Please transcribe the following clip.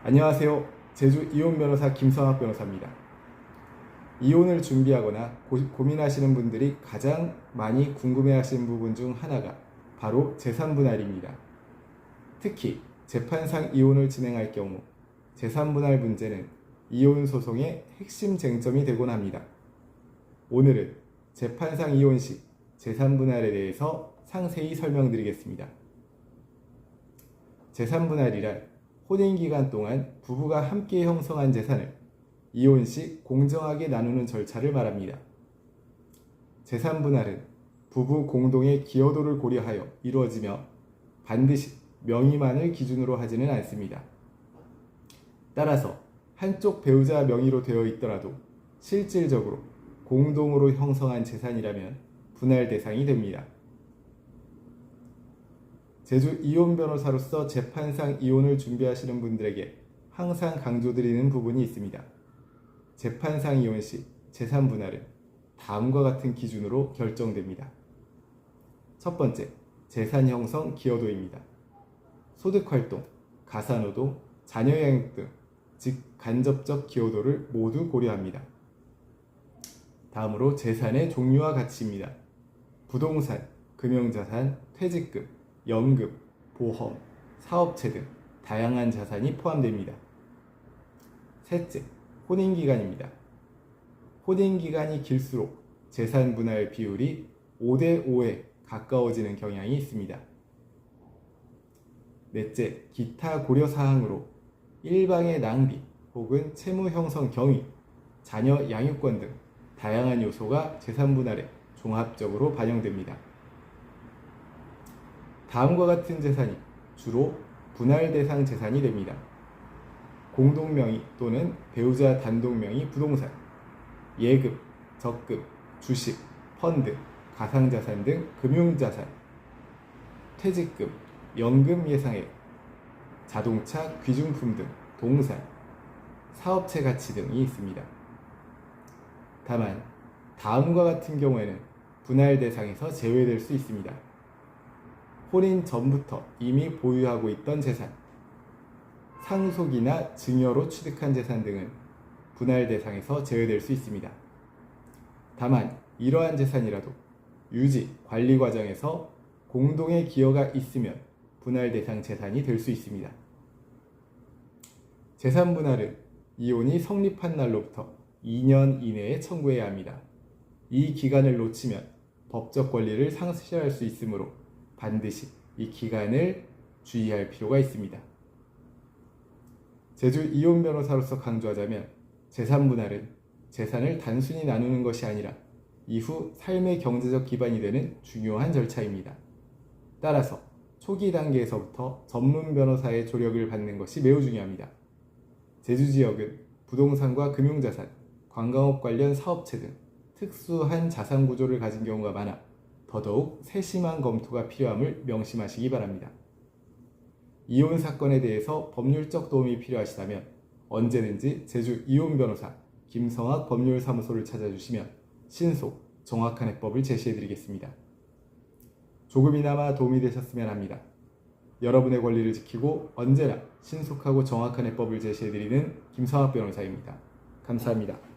안녕하세요. 제주 이혼 변호사 김성학 변호사입니다. 이혼을 준비하거나 고민하시는 분들이 가장 많이 궁금해하시는 부분 중 하나가 바로 재산 분할입니다. 특히 재판상 이혼을 진행할 경우 재산 분할 문제는 이혼 소송의 핵심 쟁점이 되곤 합니다. 오늘은 재판상 이혼 시 재산 분할에 대해서 상세히 설명드리겠습니다. 재산 분할이란 혼인기간 동안 부부가 함께 형성한 재산을 이혼 시 공정하게 나누는 절차를 말합니다. 재산 분할은 부부 공동의 기여도를 고려하여 이루어지며 반드시 명의만을 기준으로 하지는 않습니다. 따라서 한쪽 배우자 명의로 되어 있더라도 실질적으로 공동으로 형성한 재산이라면 분할 대상이 됩니다. 제주 이혼 변호사로서 재판상 이혼을 준비하시는 분들에게 항상 강조드리는 부분이 있습니다. 재판상 이혼 시 재산 분할은 다음과 같은 기준으로 결정됩니다. 첫 번째, 재산 형성 기여도입니다. 소득활동, 가사노동, 자녀 양육 등 즉 간접적 기여도를 모두 고려합니다. 다음으로 재산의 종류와 가치입니다. 부동산, 금융자산, 퇴직금, 연금, 보험, 사업체 등 다양한 자산이 포함됩니다. 셋째, 혼인기간입니다. 혼인기간이 길수록 재산 분할 비율이 5대5에 가까워지는 경향이 있습니다. 넷째, 기타 고려사항으로 일방의 낭비 혹은 채무 형성 경위, 자녀 양육권 등 다양한 요소가 재산 분할에 종합적으로 반영됩니다. 다음과 같은 재산이 주로 분할 대상 재산이 됩니다. 공동명의 또는 배우자 단독명의 부동산, 예금, 적금, 주식, 펀드, 가상자산 등 금융자산, 퇴직금, 연금 예상액, 자동차, 귀중품 등 동산, 사업체 가치 등이 있습니다. 다만 다음과 같은 경우에는 분할 대상에서 제외될 수 있습니다. 혼인 전부터 이미 보유하고 있던 재산, 상속이나 증여로 취득한 재산 등은 분할 대상에서 제외될 수 있습니다. 다만 이러한 재산이라도 유지, 관리 과정에서 공동의 기여가 있으면 분할 대상 재산이 될 수 있습니다. 재산 분할은 이혼이 성립한 날로부터 2년 이내에 청구해야 합니다. 이 기간을 놓치면 법적 권리를 상실할 수 있으므로 반드시 이 기간을 주의할 필요가 있습니다. 제주 이혼 변호사로서 강조하자면 재산 분할은 재산을 단순히 나누는 것이 아니라 이후 삶의 경제적 기반이 되는 중요한 절차입니다. 따라서 초기 단계에서부터 전문 변호사의 조력을 받는 것이 매우 중요합니다. 제주 지역은 부동산과 금융자산, 관광업 관련 사업체 등 특수한 자산 구조를 가진 경우가 많아 더더욱 세심한 검토가 필요함을 명심하시기 바랍니다. 이혼 사건에 대해서 법률적 도움이 필요하시다면 언제든지 제주 이혼 변호사 김성학 법률사무소를 찾아주시면 신속, 정확한 해법을 제시해드리겠습니다. 조금이나마 도움이 되셨으면 합니다. 여러분의 권리를 지키고 언제나 신속하고 정확한 해법을 제시해드리는 김성학 변호사입니다. 감사합니다.